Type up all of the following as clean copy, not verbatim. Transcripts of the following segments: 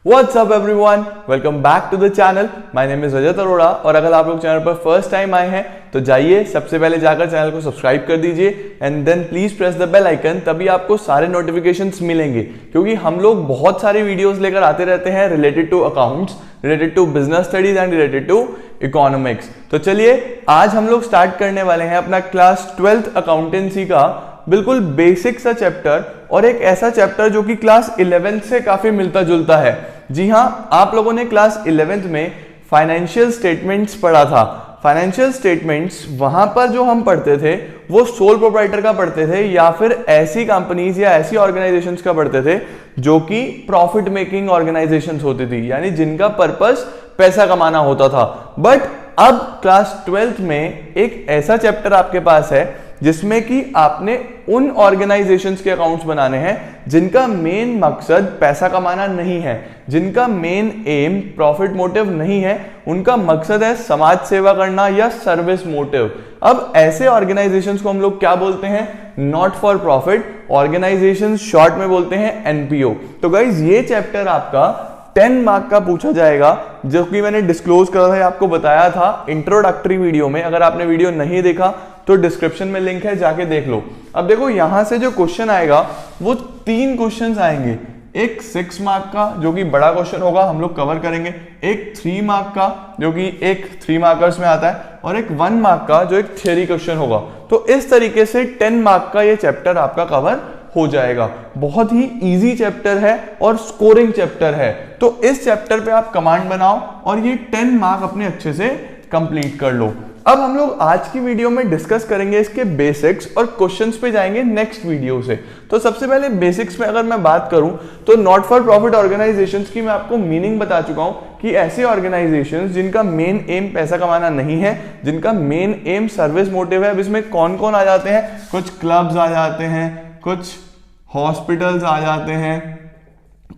What's up everyone? Welcome back to the channel. My name is रजत अरोड़ा और अगर आप लोग चैनल पर फर्स्ट टाइम आए हैं तो जाइए सबसे पहले जाकर चैनल को सब्सक्राइब कर दीजिए and then please press the bell icon, तभी आपको सारे नोटिफिकेशंस मिलेंगे क्योंकि हम लोग बहुत सारे वीडियोस लेकर आते रहते हैं related to accounts, related to business studies and related to economics. तो चलिए आज हम लोग स्टार्ट करने वाले हैं अपना क्लास 12th अकाउंटेंसी का बिल्कुल बेसिक सा चैप्टर और एक ऐसा चैप्टर जो कि क्लास 11th से काफी मिलता जुलता है। जी हाँ, आप लोगों ने क्लास 11th में फाइनेंशियल स्टेटमेंट्स पढ़ा था। फाइनेंशियल स्टेटमेंट्स वहां पर जो हम पढ़ते थे वो सोल प्रोप्राइटर का पढ़ते थे या फिर ऐसी कंपनीज या ऐसी ऑर्गेनाइजेशंस का पढ़ते थे जो कि प्रॉफिट मेकिंग ऑर्गेनाइजेशंस होती थी, यानी जिनका पर्पस पैसा कमाना होता था। बट अब क्लास 12th में एक ऐसा चैप्टर आपके पास है जिसमें कि आपने उन ऑर्गेनाइजेशंस के अकाउंट्स बनाने हैं जिनका मेन मकसद पैसा कमाना नहीं है, जिनका मेन एम प्रॉफिट मोटिव नहीं है, उनका मकसद है समाज सेवा करना या सर्विस मोटिव। अब ऐसे ऑर्गेनाइजेशंस को हम लोग क्या बोलते हैं? Not for profit organisations, short में बोलते हैं एनपीओ। तो गाइज ये चैप्टर आपका 10 मार्क का पूछा जाएगा, जो कि मैंने डिस्क्लोज करा था, आपको बताया था इंट्रोडक्टरी वीडियो में। अगर आपने वीडियो नहीं देखा तो डिस्क्रिप्शन में लिंक है, जाके देख लो। अब देखो यहां से जो क्वेश्चन आएगा वो 3 क्वेश्चंस आएंगे, एक 6 मार्क का जो कि बड़ा क्वेश्चन होगा, हम लोग कवर करेंगे, एक 3 मार्क का जो कि एक 3 मार्कर्स में आता है, और एक 1 मार्क का जो एक थियरी क्वेश्चन होगा। तो इस तरीके से 10 मार्क का ये चैप्टर आपका कवर हो जाएगा। बहुत ही इजी चैप्टर है और स्कोरिंग चैप्टर है। तो इस चैप्टर पे आप कमांड बनाओ और ये 10 मार्क अपने अच्छे से कंप्लीट कर लो। अब हम लोग आज की वीडियो में डिस्कस करेंगे इसके बेसिक्स और क्वेश्चंस पे जाएंगे नेक्स्ट वीडियो से। तो सबसे पहले बेसिक्स में अगर मैं बात करूं तो नॉट फॉर प्रॉफिट ऑर्गेनाइजेशंस की मैं आपको मीनिंग बता चुका हूं कि ऐसे ऑर्गेनाइजेशंस जिनका मेन एम पैसा कमाना नहीं है, जिनका मेन एम सर्विस मोटिव है। अब इसमें कौन कौन आ जाते हैं? कुछ क्लब्स आ जाते हैं, कुछ हॉस्पिटल्स आ जाते हैं,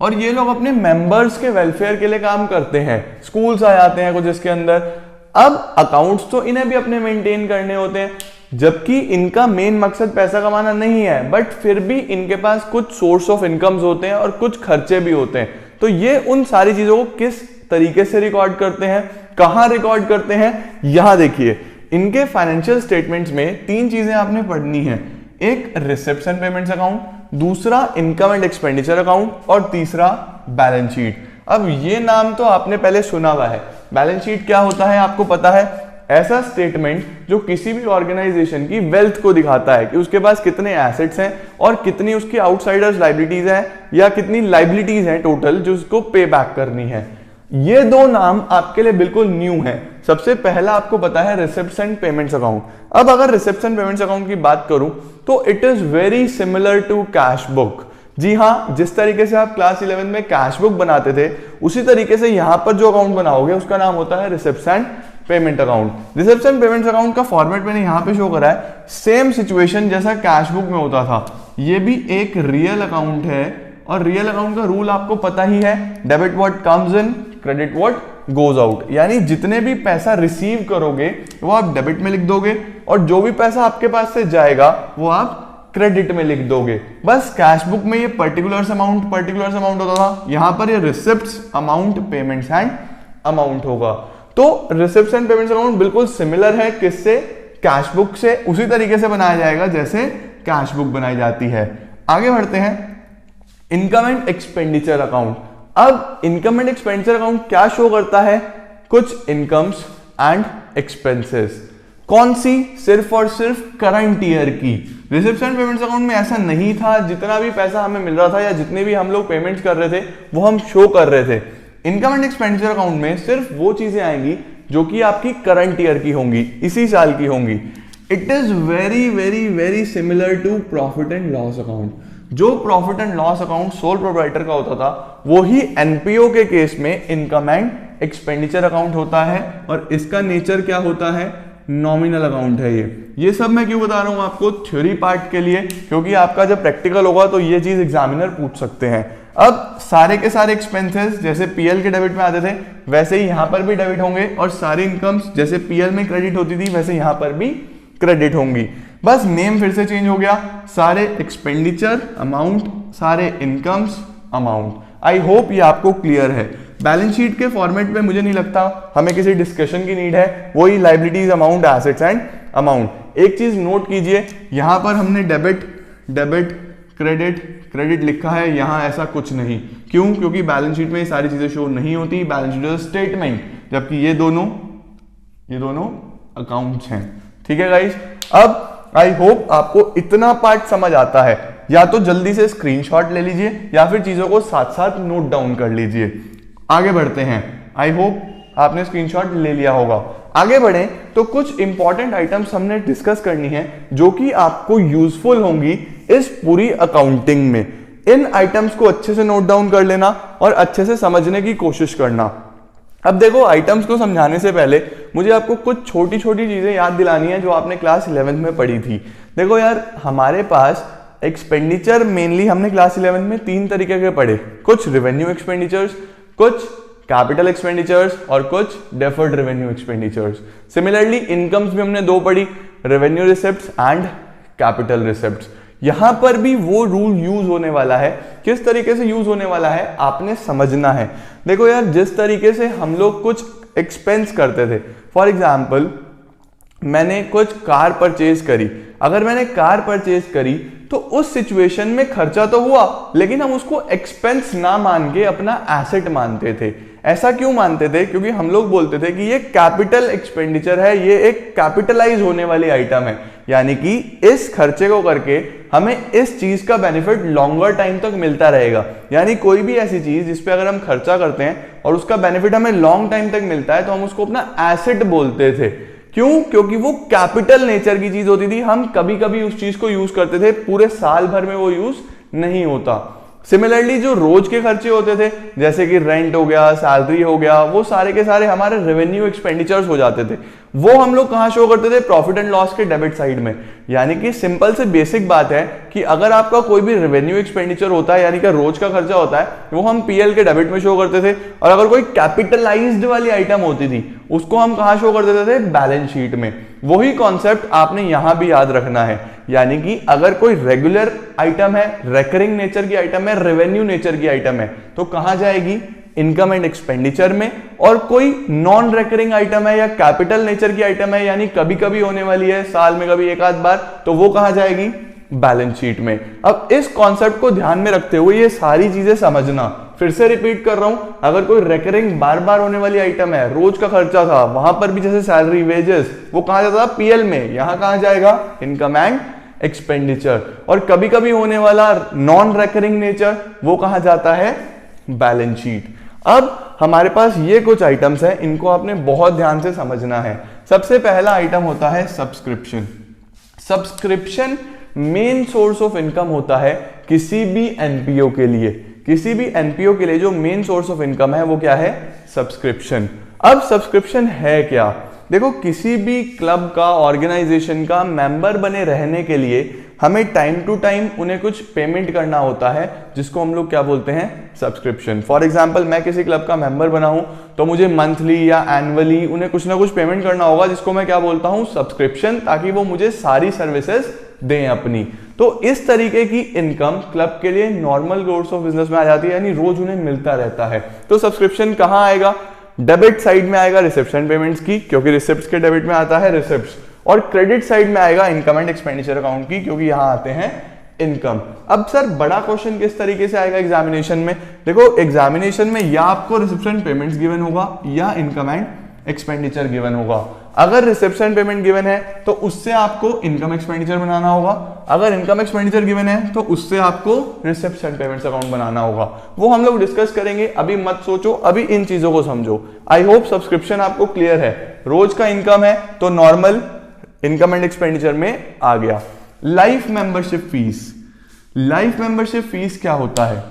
और ये लोग अपने मेंबर्स के वेलफेयर के लिए काम करते हैं। स्कूल्स आ जाते हैं कुछ इसके अंदर। अब अकाउंट्स तो इन्हें भी अपने मेंटेन करने होते हैं, जबकि इनका मेन मकसद पैसा कमाना नहीं है, बट फिर भी इनके पास कुछ सोर्स ऑफ इनकम्स होते हैं और कुछ खर्चे भी होते हैं। तो ये उन सारी चीजों को किस तरीके से रिकॉर्ड करते हैं, कहां रिकॉर्ड करते हैं, यहां देखिए। इनके फाइनेंशियल स्टेटमेंट्स में 3 चीजें आपने पढ़नी है, एक रिसेप्शन पेमेंट्स अकाउंट, दूसरा इनकम एंड एक्सपेंडिचर अकाउंट, और तीसरा बैलेंस शीट। अब ये नाम तो आपने पहले सुना हुआ है। बैलेंस शीट क्या होता है आपको पता है? ऐसा स्टेटमेंट जो किसी भी ऑर्गेनाइजेशन की वेल्थ को दिखाता है कि उसके पास कितने एसेट्स हैं और कितनी उसकी आउटसाइडर्स लाइबिलिटीज हैं, या कितनी लाइबिलिटीज हैं टोटल जो उसको पे बैक करनी है। ये 2 नाम आपके लिए बिल्कुल न्यू है। सबसे पहला आपको पता है रिसेप्शन पेमेंट्स अकाउंट। अब अगर रिसेप्शन पेमेंट्स अकाउंट की बात करूं तो it is very similar to cash book. जी हाँ, जिस तरीके से आप क्लास 11 में कैश बुक बनाते थे उसी तरीके से यहां पर जो अकाउंट बनाओगे उसका नाम होता है reception payment account. Reception payments account का फॉर्मेट मैंने यहां पे शो करा है, सेम सिचुएशन जैसा कैश बुक में होता था। ये भी एक रियल अकाउंट है और रियल अकाउंट का रूल आपको पता ही है, debit what comes in, credit what goes out. यानी जितने भी पैसा रिसीव करोगे वो आप डेबिट में लिख दोगे और जो भी पैसा आपके पास से जाएगा वो आप क्रेडिट में लिख दोगे। बस कैश बुक में ये पर्टिकुलर अमाउंट होता था, यहां पर ये receipts amount, payments and amount होगा। तो रिसिप्ट्स एंड पेमेंट्स अकाउंट बिल्कुल सिमिलर है किससे? कैश बुक से। उसी तरीके से बनाया जाएगा जैसे कैश बुक बनाई जाती है। आगे बढ़ते हैं, इनकम एंड एक्सपेंडिचर अकाउंट। अब इनकम एंड एक्सपेंडिचर अकाउंट क्या शो करता है? कुछ इनकम्स एंड एक्सपेंसेस। कौन सी? सिर्फ और सिर्फ करंट ईयर की। रिसेप्शन पेमेंट्स अकाउंट में ऐसा नहीं था, जितना भी पैसा हमें मिल रहा था या जितने भी हम लोग पेमेंट्स कर रहे थे वो हम शो कर रहे थे। इनकम एंड एक्सपेंडिचर अकाउंट में सिर्फ वो चीजें आएंगी जो कि आपकी करंट ईयर की होंगी, इसी साल की होंगी। It is very very very similar to profit and loss account. जो profit and loss account sole proprietor का होता था वो ही एनपीओ के केस में इनकम एंड एक्सपेंडिचर अकाउंट होता है, और इसका नेचर क्या होता है? नॉमिनल अकाउंट है ये सब मैं क्यों बता रहा हूं आपको? थ्योरी पार्ट के लिए, क्योंकि आपका जब प्रैक्टिकल होगा तो ये चीज एग्जामिनर पूछ सकते हैं। अब सारे के सारे एक्सपेंसेस जैसे पीएल के डेबिट में आते थे वैसे ही यहां पर भी डेबिट होंगे, और सारी इनकम्स जैसे पीएल में क्रेडिट होती थी वैसे यहां पर भी क्रेडिट होंगी। बस नेम फिर से चेंज हो गया, सारे एक्सपेंडिचर अमाउंट, सारे इनकम्स अमाउंट। आई होप ये आपको क्लियर है। बैलेंस शीट के फॉर्मेट में मुझे नहीं लगता हमें किसी डिस्कशन की नीड है, वही liabilities, amount, assets and amount. एक चीज नोट कीजिए, यहां पर हमने डेबिट क्रेडिट लिखा है, यहां ऐसा कुछ नहीं। क्यों? क्योंकि बैलेंस शीट में ये सारी चीजें शो नहीं होती, बैलेंस शीट इज स्टेटमेंट, जबकि ये दोनों अकाउंट्स हैं। ठीक है गाइस, अब आई होप आपको इतना पार्ट समझ आता है। या तो जल्दी से स्क्रीनशॉट ले लीजिए या फिर चीजों को साथ साथ नोट डाउन कर लीजिए। आगे बढ़ते हैं, आई होप आपने स्क्रीनशॉट ले लिया होगा। आगे बढ़ें तो कुछ इंपॉर्टेंट आइटम्स हमने डिस्कस करनी है जो कि आपको यूजफुल होंगी इस पूरी अकाउंटिंग में। इन आइटम्स को अच्छे से नोट डाउन कर लेना और अच्छे से समझने की कोशिश करना। अब देखो, आइटम्स को समझाने से पहले मुझे आपको कुछ छोटी छोटी चीजें याद दिलानी है जो आपने क्लास 11th में पढ़ी थी। देखो यार, हमारे पास एक्सपेंडिचर मेनली हमने क्लास 11 में 3 तरीके के पढ़े, कुछ रेवेन्यू एक्सपेंडिचर्स, कुछ कैपिटल एक्सपेंडिचर्स और कुछ deferred revenue expenditures. Similarly incomes भी हमने 2 पढ़ी, revenue receipts and capital receipts. यहां पर भी वो रूल यूज होने वाला है, किस तरीके से यूज होने वाला है आपने समझना है। देखो यार, जिस तरीके से हम लोग कुछ एक्सपेंस करते थे, फॉर एग्जाम्पल मैंने कुछ कार परचेज करी, अगर मैंने कार परचेज करी तो उस सिचुएशन में खर्चा तो हुआ, लेकिन हम उसको एक्सपेंस ना मान के अपना एसेट मानते थे। ऐसा क्यों मानते थे? क्योंकि हम लोग बोलते थे कि ये कैपिटल एक्सपेंडिचर है, ये एक कैपिटलाइज होने वाली आइटम है, यानी कि इस खर्चे को करके हमें इस चीज का बेनिफिट लॉन्गर टाइम तक मिलता रहेगा। यानी कोई भी ऐसी चीज जिस पे अगर हम खर्चा करते हैं और उसका बेनिफिट हमें लॉन्ग टाइम तक मिलता है तो हम उसको अपना एसेट बोलते थे। क्यों? क्योंकि वो कैपिटल नेचर की चीज होती थी, हम कभी कभी उस चीज को यूज करते थे, पूरे साल भर में वो यूज नहीं होता। सिमिलरली जो रोज के खर्चे होते थे, जैसे कि रेंट हो गया, सैलरी हो गया, वो सारे के सारे हमारे रेवेन्यू एक्सपेंडिचर्स हो जाते थे। वो हम लोग कहां शो करते थे? प्रॉफिट एंड लॉस के डेबिट साइड में। यानी कि सिंपल से बेसिक बात है कि अगर आपका कोई भी रेवेन्यू एक्सपेंडिचर होता है, यानी कि रोज का खर्चा होता है, वो हम पीएल के डेबिट में शो करते थे। और अगर कोई कैपिटलाइज्ड वाली आइटम होती थी, उसको हम कहां शो कर देते थे? बैलेंस शीट में। वही कॉन्सेप्ट आपने यहां भी याद रखना है, यानी कि अगर कोई रेगुलर आइटम है, रेकरिंग नेचर की आइटम है, रेवेन्यू नेचर की आइटम है, तो कहां जाएगी? इनकम एंड एक्सपेंडिचर में। और कोई नॉन रेकरिंग आइटम है या कैपिटल नेचर की आइटम है, यानी कभी कभी होने वाली है, साल में कभी एक आध बार, तो वो कहां जाएगी? बैलेंस शीट में। अब इस कॉन्सेप्ट को ध्यान में रखते हुए ये सारी चीजें समझना, फिर से रिपीट कर रहा हूं, अगर कोई रेकरिंग बार बार होने वाली आइटम है, रोज का खर्चा था, वहां पर भी जैसे सैलरी, वेजेस, वो कहां जाता था? पीएल में। यहां कहां जाएगा? Income and expenditure. और कभी कभी होने वाला नॉन रेकरिंग नेचर, वो कहां जाता है? Balance sheet. अब हमारे पास ये कुछ आइटम्स हैं, इनको आपने बहुत ध्यान से समझना है। सबसे पहला आइटम होता है subscription. Subscription main source of income होता है किसी भी एनपीओ के लिए। किसी भी एनपीओ के लिए जो मेन सोर्स ऑफ इनकम है वो क्या है? सब्सक्रिप्शन। अब सब्सक्रिप्शन है क्या? देखो, किसी भी क्लब का, ऑर्गेनाइजेशन का मेंबर बने रहने के लिए हमें टाइम टू टाइम उन्हें कुछ पेमेंट करना होता है, जिसको हम लोग क्या बोलते हैं? सब्सक्रिप्शन। फॉर एग्जांपल, मैं किसी क्लब का मेंबर बना हूं तो मुझे मंथली या एनुअली उन्हें कुछ ना कुछ पेमेंट करना होगा, जिसको मैं क्या बोलता हूं? सब्सक्रिप्शन, ताकि वो मुझे सारी सर्विसेज दें अपनी। तो इस तरीके की इनकम क्लब के लिए नॉर्मल कोर्स ऑफ बिजनेस में आ जाती है, यानी रोज उन्हें मिलता रहता है। तो सब्सक्रिप्शन कहां आएगा? डेबिट साइड में आएगा रिसेप्शन पेमेंट्स की, क्योंकि रिसिप्ट्स के डेबिट में आता है रिसिप्ट्स। और क्रेडिट साइड में आएगा इनकम एंड एक्सपेंडिचर अकाउंट की, क्योंकि यहां आते हैं इनकम। अब सर, बड़ा क्वेश्चन किस तरीके से आएगा एग्जामिनेशन में? देखो, एग्जामिनेशन में या आपको रिसेप्शन पेमेंट्स गिवन होगा या इनकम एंड एक्सपेंडिचर गिवन होगा। अगर रिसेप्शन पेमेंट गिवन है तो उससे आपको इनकम एक्सपेंडिचर बनाना होगा, अगर इनकम एक्सपेंडिचर गिवन है तो उससे आपको रिसेप्शन पेमेंट्स अकाउंट बनाना होगा। वो हम लोग डिस्कस करेंगे, अभी मत सोचो, अभी इन चीजों को समझो। आई होप सब्सक्रिप्शन आपको क्लियर है। रोज का इनकम है तो नॉर्मल इनकम एंड एक्सपेंडिचर में आ गया। Life membership fees. Life membership fees क्या होता है?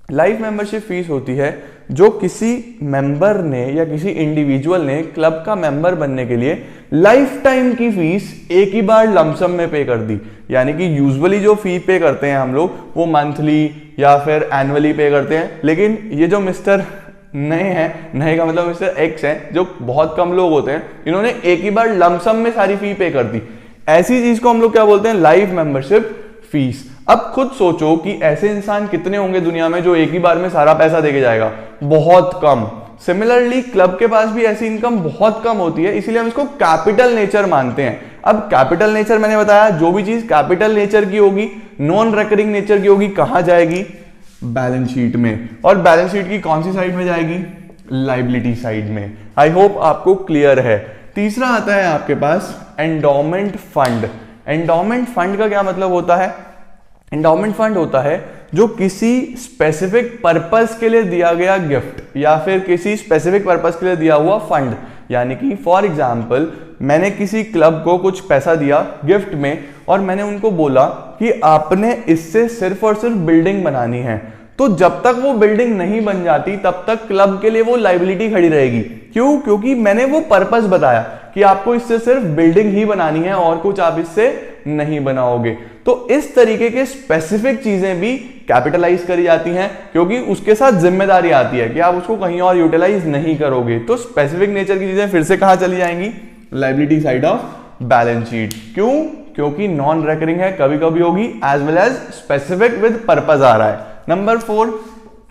लाइफ मेंबरशिप फीस होती है जो किसी मेंबर ने या किसी इंडिविजुअल ने क्लब का मेंबर बनने के लिए लाइफ टाइम की फीस एक ही बार लमसम में पे कर दी। यानी कि यूजुअली जो फी पे करते हैं हम लोग, वो मंथली या फिर एनुअली पे करते हैं, लेकिन ये जो मिस्टर नए हैं, नए का मतलब मिस्टर एक्स हैं, जो बहुत कम लोग होते हैं, इन्होंने एक ही बार लमसम में सारी फी पे कर दी। ऐसी चीज को हम लोग क्या बोलते हैं? Life membership fees. अब खुद सोचो कि ऐसे इंसान कितने होंगे दुनिया में जो एक ही बार में सारा पैसा देके जाएगा, बहुत कम। सिमिलरली क्लब के पास भी ऐसी इनकम बहुत कम होती है, इसीलिए हम इसको कैपिटल नेचर मानते हैं। अब कैपिटल नेचर मैंने बताया, जो भी चीज कैपिटल नेचर की होगी, नॉन रिकरिंग नेचर की होगी, कहां जाएगी? बैलेंस शीट में। और बैलेंस शीट की कौन सी साइड में जाएगी? लायबिलिटी साइड में। आई होप आपको क्लियर है। तीसरा आता है आपके पास एंडोमेंट फंड। एंडोमेंट फंड का क्या मतलब होता है? एंडोमेंट फंड होता है जो किसी स्पेसिफिक पर्पस के लिए दिया गया गिफ्ट या फिर किसी स्पेसिफिक पर्पस के लिए दिया हुआ फंड। यानी कि फॉर एग्जांपल मैंने किसी क्लब को कुछ पैसा दिया गिफ्ट में और मैंने उनको बोला कि आपने इससे सिर्फ और सिर्फ बिल्डिंग बनानी है, तो जब तक वो बिल्डिंग नहीं बन जाती तब तक क्लब के लिए वो लायबिलिटी खड़ी रहेगी। क्यों? क्योंकि मैंने वो पर्पस बताया कि आपको इससे सिर्फ बिल्डिंग ही बनानी है और कुछ आप इससे नहीं बनाओगे। तो इस तरीके के स्पेसिफिक चीजें भी कैपिटलाइज करी जाती हैं, क्योंकि उसके साथ जिम्मेदारी आती है कि आप उसको कहीं और यूटिलाइज नहीं करोगे। तो स्पेसिफिक नेचर की चीजें फिर से कहां चली जाएंगी? Liability side of balance sheet. क्यों? क्योंकि नॉन रिकरिंग है, कभी कभी होगी, as well as specific with purpose आ रहा है। Number 4,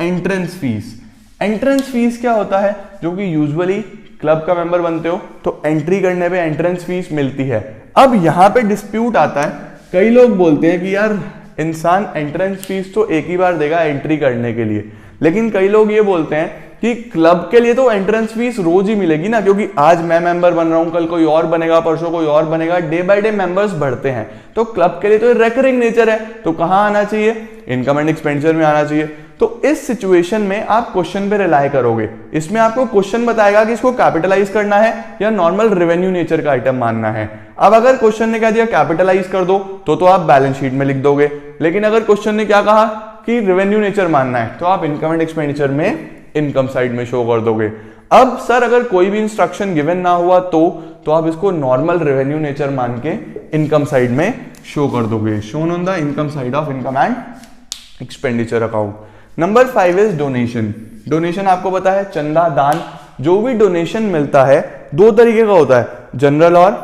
entrance fees. Entrance fees क्या होता है? जो कि यूजुअली क्लब का मेंबर बनते हो तो एंट्री करने पे एंट्रेंस फीस मिलती है। अब यहां पे डिस्प्यूट आता है, कई लोग बोलते हैं कि यार इंसान एंट्रेंस फीस तो एक ही बार देगा एंट्री करने के लिए, लेकिन कई लोग ये बोलते हैं कि क्लब के लिए तो एंट्रेंस फीस रोज ही मिलेगी ना, क्योंकि आज मैं मेंबर बन रहा हूं, कल कोई और बनेगा, परसों कोई और बनेगा, डे बाय डे मेंबर्स बढ़ते हैं, तो क्लब के लिए तो रिकरिंग नेचर है, तो कहां आना चाहिए? इनकम एंड एक्सपेंडिचर में आना चाहिए। तो इस सिचुएशन में आप क्वेश्चन पे रिलाई करोगे। इसमें आपको क्वेश्चन बताएगा कि इसको कैपिटलाइज करना है या नॉर्मल रेवेन्यू नेचर का आइटम मानना है। अब अगर क्वेश्चन ने कह दिया कैपिटलाइज कर दो तो आप बैलेंस शीट में लिख दोगे, लेकिन अगर क्वेश्चन ने क्या कहा कि रेवेन्यू नेचर मानना है तो आप इनकम एंड एक्सपेंडिचर में इनकम साइड में शो कर दोगे। अब सर अगर कोई भी इंस्ट्रक्शन गिवन ना हुआ तो आप इसको नॉर्मल रेवेन्यू नेचर मान के इनकम साइड में शो कर दोगे। Shown on the income side of income and expenditure account. Number 5 is donation. Donation आपको पता है, चंदा, दान। जो भी डोनेशन मिलता है दो तरीके का होता है, जनरल और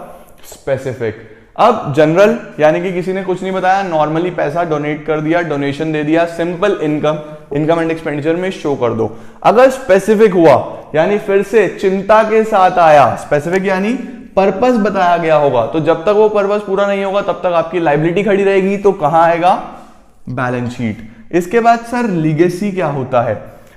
स्पेसिफिक। अब जनरल यानी कि किसी ने कुछ नहीं बताया, नॉर्मली पैसा डोनेट कर दिया, डोनेशन दे दिया, सिंपल इनकम एंड एक्सपेंडिचर में शो कर दो। अगर स्पेसिफिक हुआ यानी फिर से चिंता के साथ आया, स्पेसिफिक यानी पर्पस बताया गया होगा, तो जब तक वो पर्पस पूरा नहीं होगा तब तक आपकी लायबिलिटी खड़ी रहेगी, तो कहां आएगा? Balance sheet. इसके बाद सर लीगेसी क्या होता है?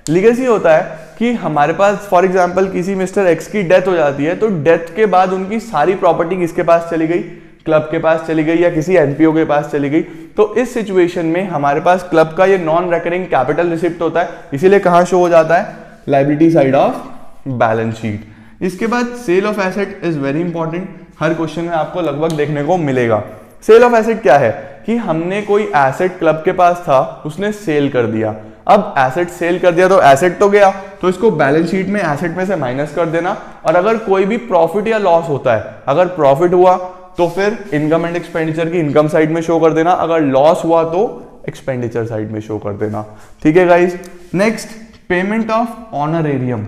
लीगेसी होता है कि हमारे पास फॉर एग्जांपल किसी मिस्टर एक्स की डेथ हो जाती है, तो डेथ के बाद उनकी सारी प्रॉपर्टी किसके पास चली गई? क्लब के पास चली गई या किसी एनपीओ के पास चली गई। तो इस सिचुएशन में हमारे पास क्लब का ये नॉन रिकरिंग कैपिटल रिसिप्ट होता है, इसीलिए कहां शो हो जाता है? Liability side of balance sheet. इसके बाद sale of asset is very important, हर क्वेश्चन में आपको लगभग देखने को मिलेगा। सेल ऑफ एसेट क्या है कि हमने कोई एसेट क्लब के पास था, उसने सेल कर दिया। अब एसेट सेल कर दिया तो एसेट तो गया, तो इसको बैलेंस शीट में एसेट में से माइनस कर देना। और अगर कोई भी प्रॉफिट या लॉस होता है, अगर प्रॉफिट हुआ तो फिर इनकम एंड एक्सपेंडिचर की इनकम साइड में शो कर देना, अगर लॉस हुआ तो एक्सपेंडिचर साइड में शो कर देना। ठीक है guys. Next, payment of honorarium.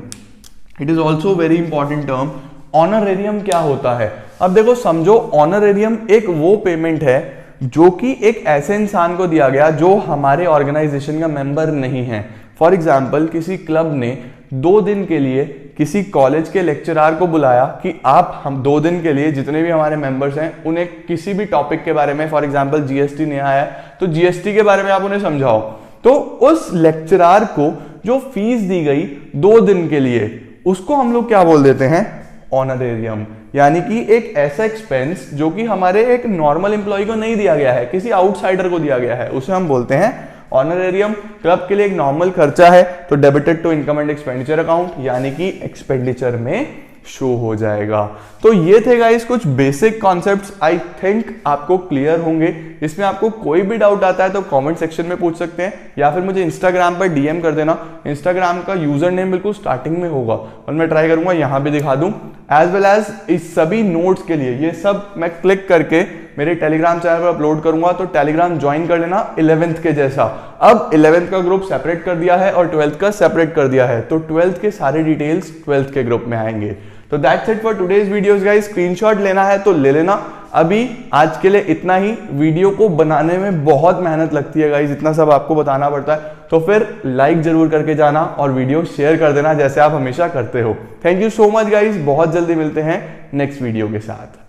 It is also very important term. Honorarium क्या होता है? अब देखो समझो, ऑनरेरियम एक वो पेमेंट है जो कि एक ऐसे इंसान को दिया गया जो हमारे ऑर्गेनाइजेशन का मेंबर नहीं है। फॉर एग्जाम्पल किसी क्लब ने 2 दिन के लिए किसी कॉलेज के लेक्चरर को बुलाया कि आप हम 2 दिन के लिए जितने भी हमारे मेंबर्स हैं उन्हें किसी भी टॉपिक के बारे में, फॉर एग्जाम्पल जीएसटी नया आया है तो जीएसटी के बारे में आप उन्हें समझाओ। तो उस लेक्चरर को जो फीस दी गई 2 दिन के लिए, उसको हम लोग क्या बोल देते हैं? ऑनरेरियम। यानी कि एक ऐसा एक्सपेंस जो कि हमारे एक नॉर्मल एम्प्लॉय को नहीं दिया गया है, किसी आउटसाइडर को दिया गया है, उसे हम बोलते हैं ऑनरेरियम। क्लब के लिए एक नॉर्मल खर्चा है तो debited to income and expenditure account, यानी कि एक्सपेंडिचर में शो हो जाएगा। तो ये थे गाइस कुछ बेसिक कॉन्सेप्ट्स, आई थिंक आपको क्लियर होंगे। इसमें आपको कोई भी डाउट आता है तो कमेंट सेक्शन में पूछ सकते हैं या फिर मुझे इंस्टाग्राम पर डीएम कर देना। इंस्टाग्राम का यूजर नेम बिल्कुल स्टार्टिंग में होगा और मैं ट्राई करूंगा यहाँ भी दिखा दूं, एज वेल एज इस सभी नोट्स के लिए ये सब मैं क्लिक करके मेरे टेलीग्राम चैनल पर अपलोड करूंगा, तो टेलीग्राम ज्वाइन कर लेना 11th के जैसा। अब 11th का ग्रुप सेपरेट कर दिया है और 12th का सेपरेट कर दिया है, तो 12th के सारे डिटेल्स 12th के ग्रुप में आएंगे। तो that's it for today's videos guys. Screenshot लेना है तो ले लेना, अभी आज के लिए इतना ही। वीडियो को बनाने में बहुत मेहनत लगती है गाइज, इतना सब आपको बताना पड़ता है, तो फिर लाइक जरूर करके जाना और वीडियो शेयर कर देना जैसे आप हमेशा करते हो। Thank you so much guys, बहुत जल्दी मिलते हैं नेक्स्ट वीडियो के साथ।